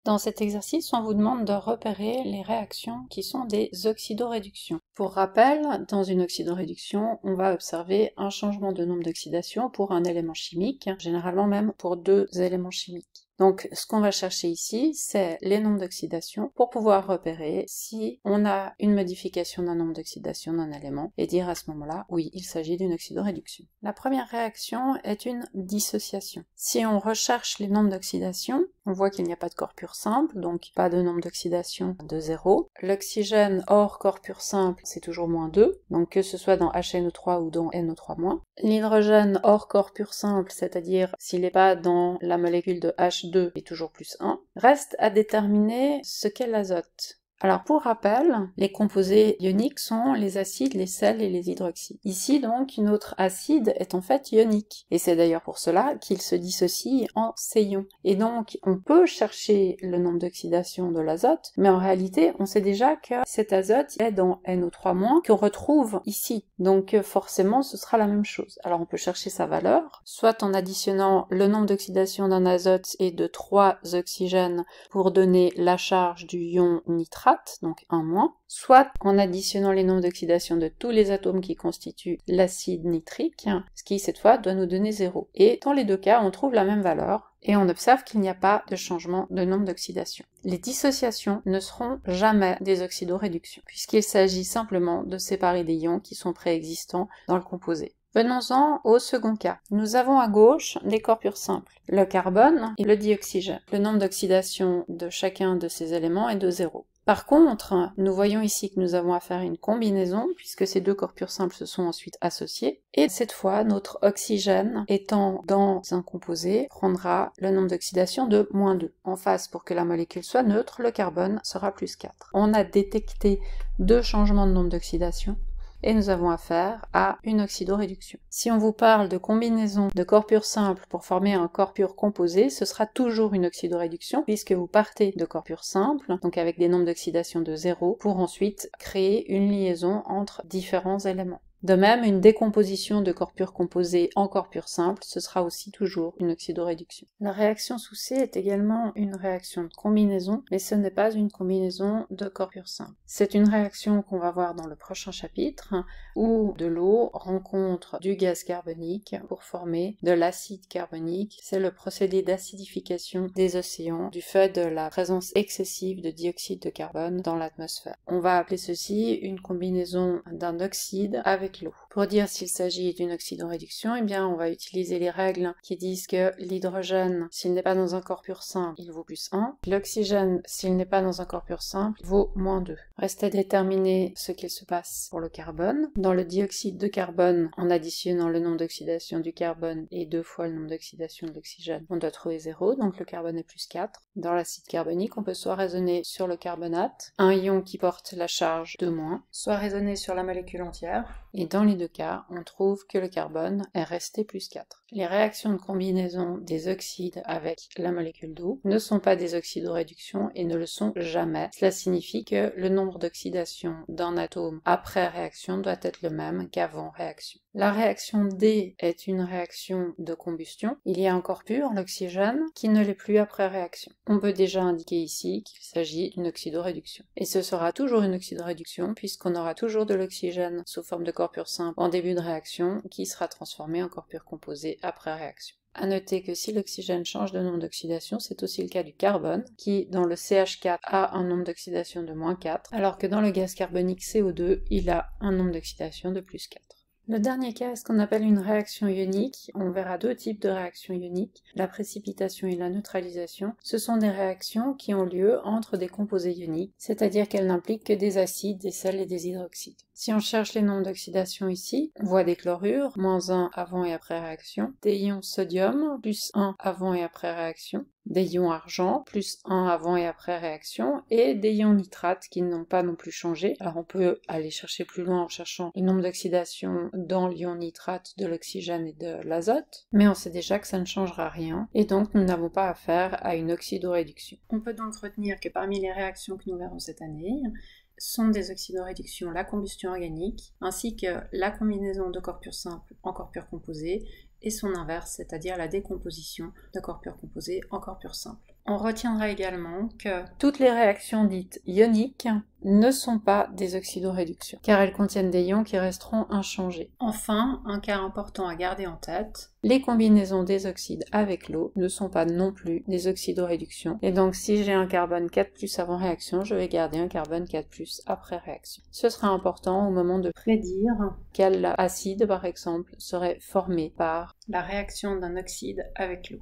Dans cet exercice, on vous demande de repérer les réactions qui sont des oxydoréductions. Pour rappel, dans une oxydoréduction, on va observer un changement de nombre d'oxydation pour un élément chimique, généralement même pour deux éléments chimiques. Donc ce qu'on va chercher ici, c'est les nombres d'oxydation pour pouvoir repérer si on a une modification d'un nombre d'oxydation d'un élément et dire à ce moment-là, oui, il s'agit d'une oxydoréduction. La première réaction est une dissociation. Si on recherche les nombres d'oxydation, on voit qu'il n'y a pas de corps pur simple, donc pas de nombre d'oxydation de 0. L'oxygène hors corps pur simple, c'est toujours moins 2, donc que ce soit dans HNO3 ou dans NO3-. L'hydrogène hors corps pur simple, c'est-à-dire s'il n'est pas dans la molécule de H2, est toujours plus 1. Reste à déterminer ce qu'est l'azote. Alors pour rappel, les composés ioniques sont les acides, les sels et les hydroxydes. Ici donc, notre acide est en fait ionique, et c'est d'ailleurs pour cela qu'il se dissocie en C-ion. Et donc on peut chercher le nombre d'oxydation de l'azote, mais en réalité on sait déjà que cet azote est dans NO3- qu'on retrouve ici, donc forcément ce sera la même chose. Alors on peut chercher sa valeur, soit en additionnant le nombre d'oxydation d'un azote et de 3 oxygènes pour donner la charge du ion nitrate, donc 1-, soit en additionnant les nombres d'oxydation de tous les atomes qui constituent l'acide nitrique, ce qui cette fois doit nous donner 0. Et dans les deux cas, on trouve la même valeur, et on observe qu'il n'y a pas de changement de nombre d'oxydation. Les dissociations ne seront jamais des oxydoréductions, puisqu'il s'agit simplement de séparer des ions qui sont préexistants dans le composé. Venons-en au second cas. Nous avons à gauche des corps purs simples, le carbone et le dioxygène. Le nombre d'oxydation de chacun de ces éléments est de 0. Par contre, nous voyons ici que nous avons affaire à une combinaison, puisque ces deux corps purs simples se sont ensuite associés, et cette fois, notre oxygène, étant dans un composé, prendra le nombre d'oxydation de -2. En face, pour que la molécule soit neutre, le carbone sera plus 4. On a détecté deux changements de nombre d'oxydation, et nous avons affaire à une oxydoréduction. Si on vous parle de combinaison de corps purs simples pour former un corps pur composé, ce sera toujours une oxydoréduction, puisque vous partez de corps purs simples, donc avec des nombres d'oxydation de 0, pour ensuite créer une liaison entre différents éléments. De même, une décomposition de corps purs composés en corps purs simples, ce sera aussi toujours une oxydoréduction. La réaction sous C est également une réaction de combinaison, mais ce n'est pas une combinaison de corps purs simples. C'est une réaction qu'on va voir dans le prochain chapitre, où de l'eau rencontre du gaz carbonique pour former de l'acide carbonique. C'est le procédé d'acidification des océans du fait de la présence excessive de dioxyde de carbone dans l'atmosphère. On va appeler ceci une combinaison d'un oxyde avec l'eau. Pour dire s'il s'agit d'une oxydoréduction, eh bien on va utiliser les règles qui disent que l'hydrogène, s'il n'est pas dans un corps pur simple, il vaut plus 1. L'oxygène, s'il n'est pas dans un corps pur simple, vaut -2. Reste à déterminer ce qu'il se passe pour le carbone. Dans le dioxyde de carbone, en additionnant le nombre d'oxydation du carbone et 2 fois le nombre d'oxydation de l'oxygène, on doit trouver 0, donc le carbone est plus 4. Dans l'acide carbonique, on peut soit raisonner sur le carbonate, un ion qui porte la charge de -, soit raisonner sur la molécule entière, et dans les deux cas, on trouve que le carbone est resté plus 4. Les réactions de combinaison des oxydes avec la molécule d'eau ne sont pas des oxydoréductions et ne le sont jamais. Cela signifie que le nombre d'oxydation d'un atome après réaction doit être le même qu'avant réaction. La réaction D est une réaction de combustion. Il y a un corps pur, l'oxygène, qui ne l'est plus après réaction. On peut déjà indiquer ici qu'il s'agit d'une oxydoréduction. Et ce sera toujours une oxydoréduction puisqu'on aura toujours de l'oxygène sous forme de corps pur simple en début de réaction qui sera transformé en corps pur composé après réaction. À noter que si l'oxygène change de nombre d'oxydation, c'est aussi le cas du carbone, qui dans le CH4 a un nombre d'oxydation de -4, alors que dans le gaz carbonique CO2, il a un nombre d'oxydation de plus 4. Le dernier cas est ce qu'on appelle une réaction ionique. On verra deux types de réactions ioniques, la précipitation et la neutralisation. Ce sont des réactions qui ont lieu entre des composés ioniques, c'est-à-dire qu'elles n'impliquent que des acides, des sels et des hydroxydes. Si on cherche les nombres d'oxydation ici, on voit des chlorures, -1 avant et après réaction, des ions sodium, +1 avant et après réaction, des ions argent, +1 avant et après réaction, et des ions nitrates qui n'ont pas non plus changé. Alors on peut aller chercher plus loin en cherchant le nombre d'oxydation dans l'ion nitrate de l'oxygène et de l'azote, mais on sait déjà que ça ne changera rien, et donc nous n'avons pas affaire à une oxydoréduction. On peut donc retenir que parmi les réactions que nous verrons cette année, sont des oxydoréductions la combustion organique, ainsi que la combinaison de corps purs simples en corps purs composés, et son inverse, c'est-à-dire la décomposition de corps purs composés en corps purs simples. On retiendra également que toutes les réactions dites ioniques ne sont pas des oxydoréductions, car elles contiennent des ions qui resteront inchangés. Enfin, un cas important à garder en tête, les combinaisons des oxydes avec l'eau ne sont pas non plus des oxydoréductions, et donc si j'ai un carbone 4+ avant réaction, je vais garder un carbone 4+ après réaction. Ce sera important au moment de prédire quel acide, par exemple, serait formé par la réaction d'un oxyde avec l'eau.